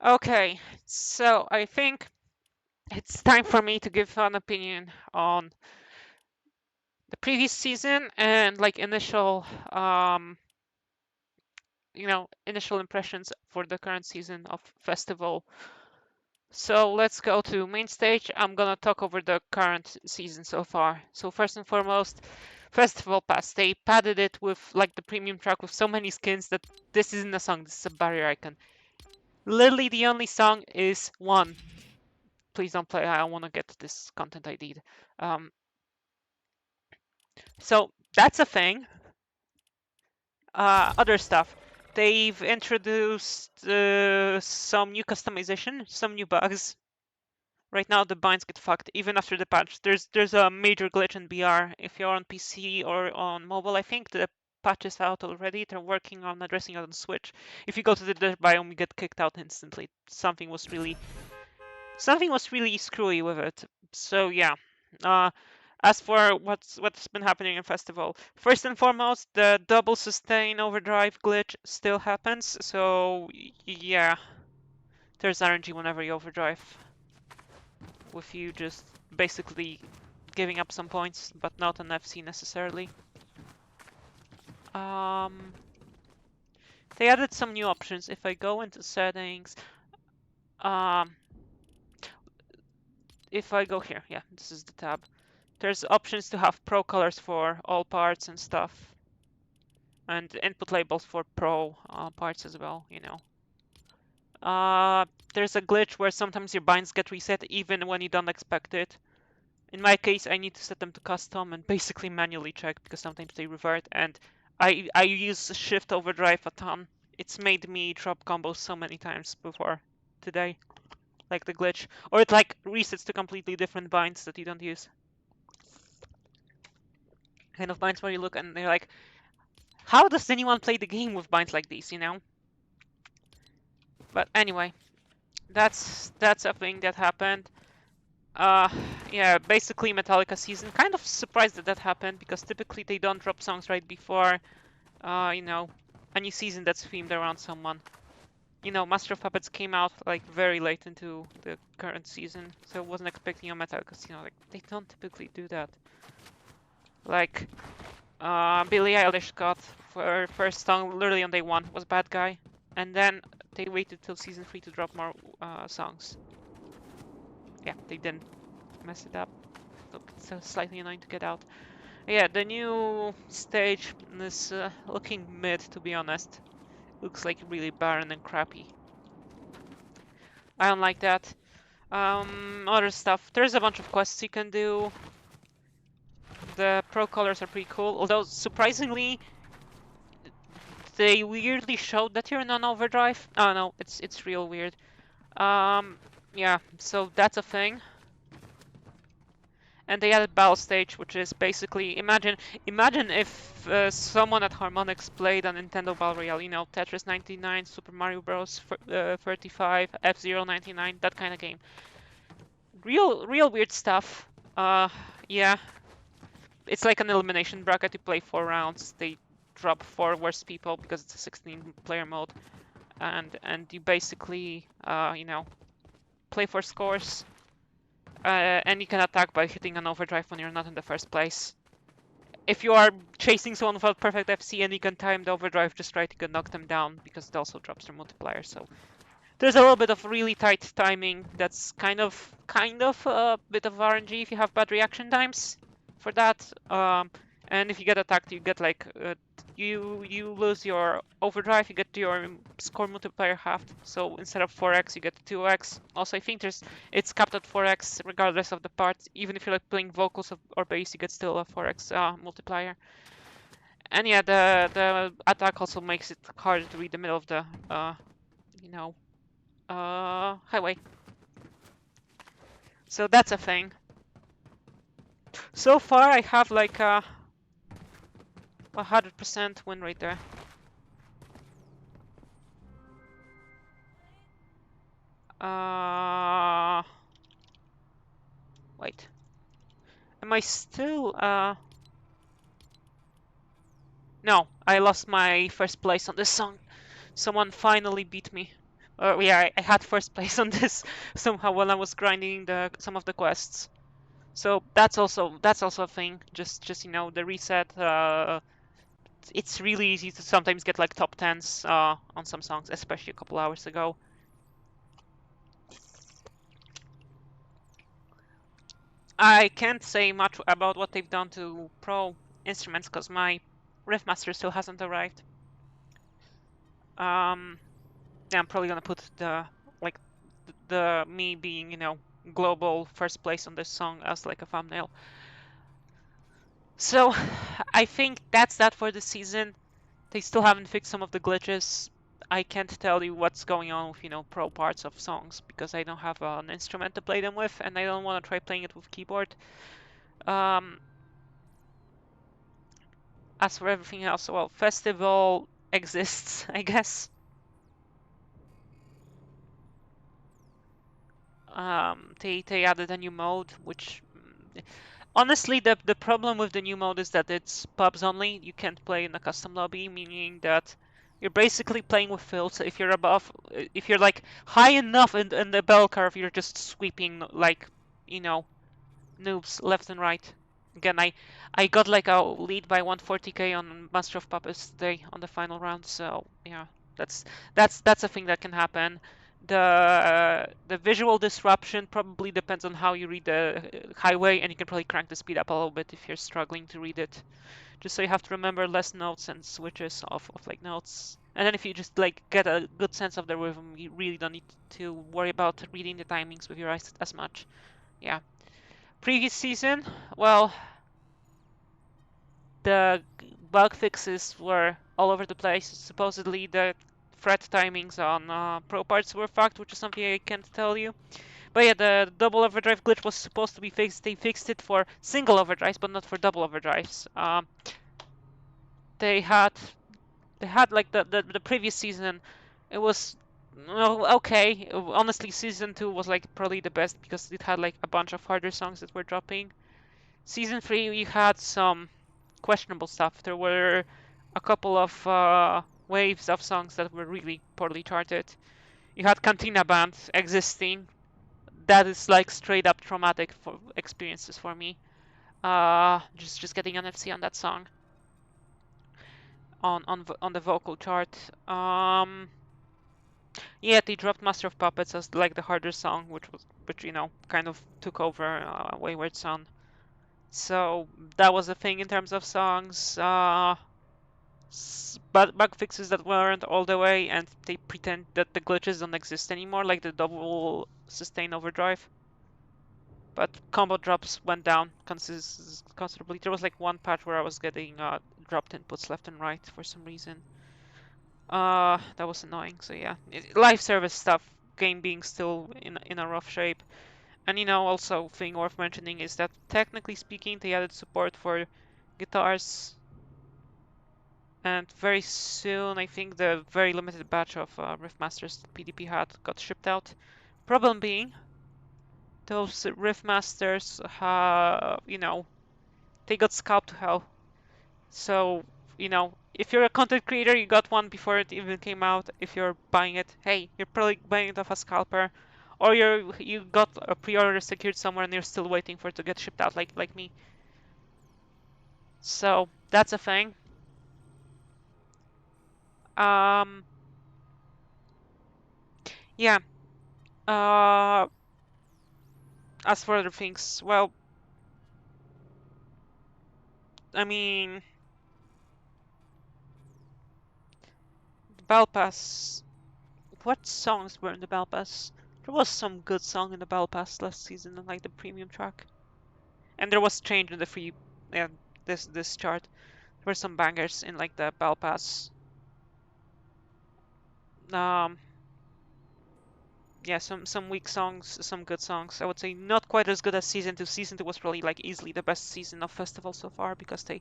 Okay, so I think it's time for me to give an opinion on the previous season and like initial initial impressions for the current season of festival. So let's go to main stage. I'm gonna talk over the current season so far. So first and foremost, festival pass. They padded it with like the premium track with so many skins that this isn't a song, this is a barrier icon. Literally the only song is one. Please don't play, I want to get this content ID'd. So that's a thing. Other stuff. They've introduced some new customization, some new bugs. Right now the binds get fucked even after the patch. There's a major glitch in BR if you're on PC or on mobile. I think the patch is out already. They're working on addressing it on Switch. If you go to the dirt biome, you get kicked out instantly. Something was really screwy with it. So yeah. Uh, as for what's been happening in festival, first and foremost, the double sustain overdrive glitch still happens. So yeah, there's RNG whenever you overdrive, with you just basically giving up some points, but not an FC necessarily. Um, they added some new options. If I go into settings, um, if I go here, yeah, this is the tab. There's options to have pro colors for all parts and stuff, and input labels for pro parts as well, you know. There's a glitch where sometimes your binds get reset even when you don't expect it. In my case, I need to set them to custom and basically manually check because sometimes they revert, and I use shift overdrive a ton. It's made me drop combos so many times before today, like the glitch, or it like resets to completely different binds that you don't use. Kind of binds where you look and they're like, how does anyone play the game with binds like these, you know? But anyway, that's a thing that happened. Uh, yeah, basically Metallica season. Kind of surprised that that happened because typically they don't drop songs right before, you know, any season that's themed around someone. You know, Master of Puppets came out like very late into the current season, so I wasn't expecting a Metallica, you know, like they don't typically do that. Like, Billie Eilish got for her first song literally on day one was Bad Guy, and then they waited till season 3 to drop more songs. Yeah, they didn't mess it up. Look, it's slightly annoying to get out. Yeah, the new stage is looking mid, to be honest. Looks like really barren and crappy. I don't like that. Other stuff. There's a bunch of quests you can do. The pro colors are pretty cool, although surprisingly, they weirdly showed that you're non-overdrive. Oh no, it's real weird. Yeah, so that's a thing. And they added battle stage, which is basically imagine if someone at Harmonix played a Nintendo Battle Royale, you know, Tetris 99, Super Mario Bros. 35, F-Zero 99, that kind of game. Real weird stuff. Yeah, it's like an elimination bracket. You play 4 rounds. They drop 4 worst people because it's a 16-player mode, and you basically you know, play for scores. And you can attack by hitting an overdrive when you're not in the first place. If you are chasing someone without perfect FC and you can time the overdrive just right, you can knock them down because it also drops their multiplier. So there's a little bit of really tight timing. That's kind of a bit of RNG if you have bad reaction times for that. And if you get attacked, you get like you lose your overdrive, you get your score multiplier halved. So instead of 4x, you get 2x. Also, I think it's capped at 4x regardless of the part. Even if you're like playing vocals or bass, you get still a 4x multiplier. And yeah, the attack also makes it harder to read the middle of the you know, highway. So that's a thing. So far, I have like a 100% win rate there. Wait. Am I still, No, I lost my first place on this song. Someone finally beat me. Yeah, I had first place on this somehow when I was grinding some of the quests. So that's also a thing. Just the reset. It's really easy to sometimes get like top tens on some songs, especially a couple hours ago. I can't say much about what they've done to pro instruments because my Riffmaster still hasn't arrived. Yeah, I'm probably gonna put like the me being global first place on this song as like a thumbnail. So I think that's that for the season. They still haven't fixed some of the glitches. I can't tell you what's going on with pro parts of songs because I don't have an instrument to play them with, and I don't want to try playing it with keyboard. Um, as for everything else, well, festival exists, I guess. They added a new mode, which honestly, the problem with the new mode is that it's pubs only. You can't play in a custom lobby, meaning that you're basically playing with fills. If you're like high enough in the bell curve, you're just sweeping like you know noobs left and right. Again, I got like a lead by 140k on Master of Puppets today on the final round. So yeah, that's that's a thing that can happen. The visual disruption probably depends on how you read the highway, and you can probably crank the speed up a little bit if you're struggling to read it. Just so you have to remember less notes and switches of like notes. And then if you just like get a good sense of the rhythm, you really don't need to worry about reading the timings with your eyes as much. Yeah. Previous season, well, the bug fixes were all over the place. Supposedly, the thread timings on pro parts were fucked, which is something I can't tell you. But yeah, the double overdrive glitch was supposed to be fixed. They fixed it for single overdrives, but not for double overdrives. They had they had like the previous season. It was okay. Honestly, season 2 was like probably the best because it had like a bunch of harder songs that were dropping. Season 3 we had some questionable stuff. There were a couple of waves of songs that were really poorly charted. You had Cantina Band existing. That is like straight up traumatic for experiences for me. Just getting an FC on that song on the vocal chart. Yeah, they dropped Master of Puppets as like the harder song, which kind of took over Wayward Son. So that was a thing in terms of songs. But bug fixes that weren't all the way, and they pretend that the glitches don't exist anymore, like the double sustain overdrive. But combo drops went down considerably. There was like one patch where I was getting dropped inputs left and right for some reason. That was annoying. So yeah, live service stuff, game being still in a rough shape. And also thing worth mentioning is that technically speaking, they added support for guitars, and very soon I think the very limited batch of Riffmasters that PDP had got shipped out. Problem being, those Riffmasters, they got scalped to hell. So, if you're a content creator, you got one before it even came out. If you're buying it, hey, you're probably buying it off a scalper, or you got a pre-order secured somewhere and you're still waiting for it to get shipped out, like me. So that's a thing. Um, yeah. Uh, as for other things, well, I mean, the Battle Pass. What songs were in the Battle Pass? There was some good song in the Battle Pass last season, like the premium track. And there was change in the free, yeah, this chart. There were some bangers in like the Battle Pass. Um, yeah, some weak songs, some good songs. I would say not quite as good as season 2. Season 2 was probably like easily the best season of festival so far because they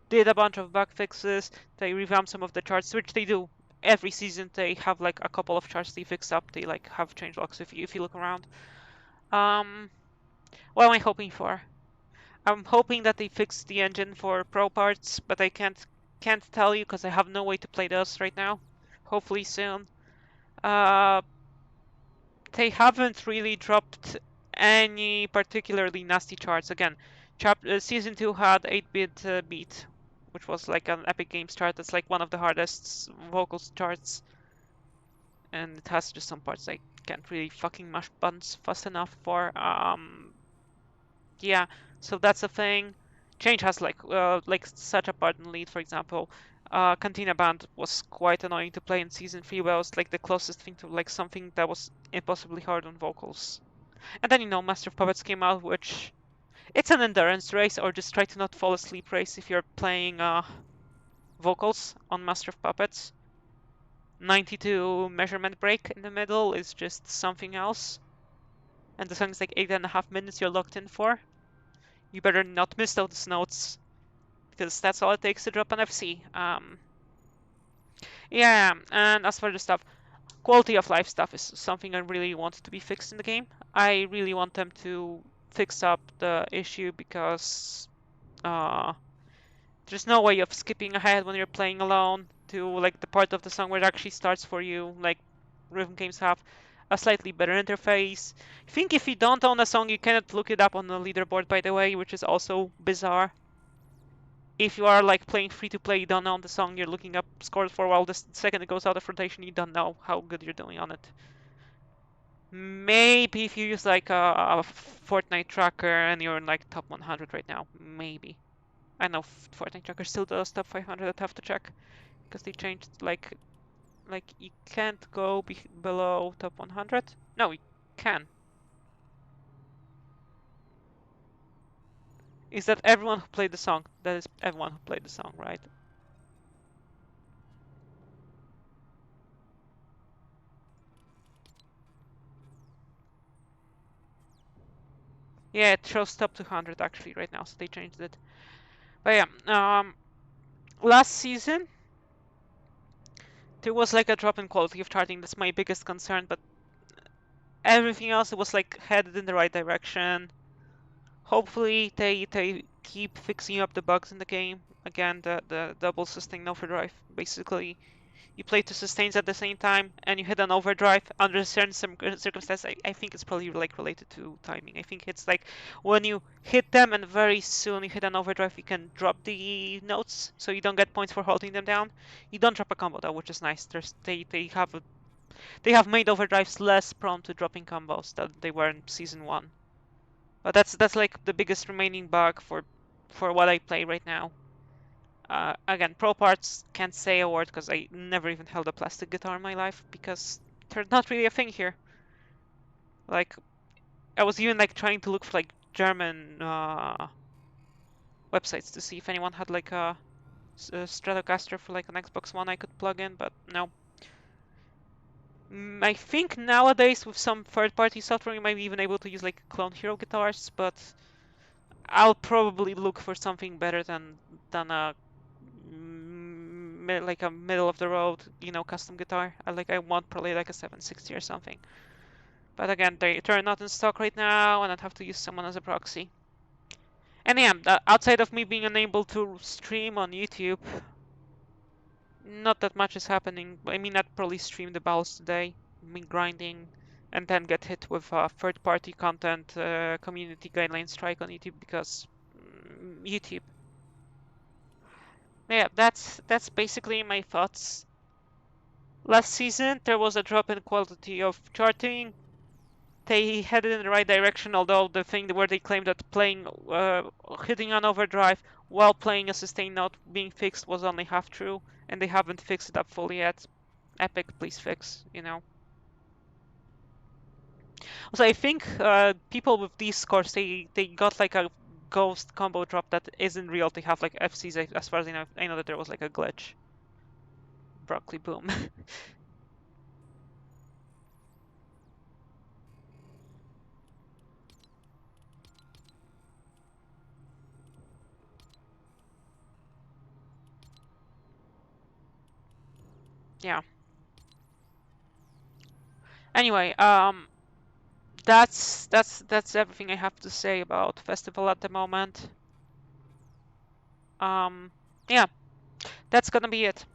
did a bunch of bug fixes. They revamped some of the charts, which they do every season. They have like a couple of charts they fix up. They like have change logs if you look around. What am I hoping for? I'm hoping that they fix the engine for pro parts, but I can't tell you because I have no way to play those right now. Hopefully soon. Uh, they haven't really dropped any particularly nasty charts. Again, season 2 had 8-bit beat, which was like an Epic Games chart. That's like one of the hardest vocals charts, and it has just some parts I can't really fucking mash buttons fast enough for. Yeah, so that's a thing. Change has like such a part in lead, for example. Cantina Band was quite annoying to play in season 3, but it was like the closest thing to like something that was impossibly hard on vocals. And then Master of Puppets came out, which it's an endurance race, or just try to not fall asleep race if you're playing vocals on Master of Puppets. 92 measurement break in the middle is just something else. And the song is like 8.5 minutes you're locked in for. You better not miss those notes, because that's all it takes to drop an FC. Yeah, and as for the stuff, quality of life stuff is something I really want to be fixed in the game. I really want them to fix up the issue, because there's no way of skipping ahead when you're playing alone to like the part of the song where it actually starts for you. Like rhythm games have a slightly better interface. I think if you don't own a song, you cannot look it up on the leaderboard, by the way, which is also bizarre. If you are like playing free to play, you don't own the song, you're looking up scores for a while. The second it goes out of rotation, you don't know how good you're doing on it. Maybe if you use like a Fortnite tracker and you're in like top 100 right now, maybe. I know Fortnite tracker still does top 500. I'd have to check, because they changed like you can't go below top 100. No, you can. Is that everyone who played the song? That is everyone who played the song, right? Yeah, it shows top 200 actually right now, so they changed it. But yeah, last season there was like a drop in quality of charting. That's my biggest concern, but everything else it was like headed in the right direction. Hopefully they keep fixing up the bugs in the game. Again, the double sustain overdrive. Basically, you play two sustains at the same time and you hit an overdrive under certain circumstances. I think it's probably like related to timing. I think it's like when you hit them and very soon you hit an overdrive, you can drop the notes, so you don't get points for holding them down. You don't drop a combo though, which is nice. They have made overdrives less prone to dropping combos than they were in season 1. But that's like the biggest remaining bug for what I play right now. Again, pro parts can't say a word, because I never even held a plastic guitar in my life, because they're not really a thing here. Like, I was even like trying to look for like German websites to see if anyone had like a Stratocaster for like an Xbox One I could plug in, but no. I think nowadays with some third-party software you might be even able to use like clone hero guitars, but I'll probably look for something better than a like a middle of the road, custom guitar. I want probably like a 760 or something. But again, they're not in stock right now, and I'd have to use someone as a proxy. And yeah, outside of me being unable to stream on YouTube, not that much is happening. I mean, I'd probably stream the battles today, grinding, and then get hit with third-party content community guideline strike on YouTube, because YouTube. Yeah, that's basically my thoughts. Last season, there was a drop in quality of charting. They headed in the right direction, although the thing where they claimed that hitting an overdrive while playing a sustained note being fixed was only half true, and they haven't fixed it up fully yet. Epic, please fix, So I think people with these scores, they got like a ghost combo drop that isn't real. They have like FCs, as far as I know. I know that there was like a glitch. Broccoli boom. Yeah. Anyway, that's everything I have to say about festival at the moment. Yeah, that's gonna be it.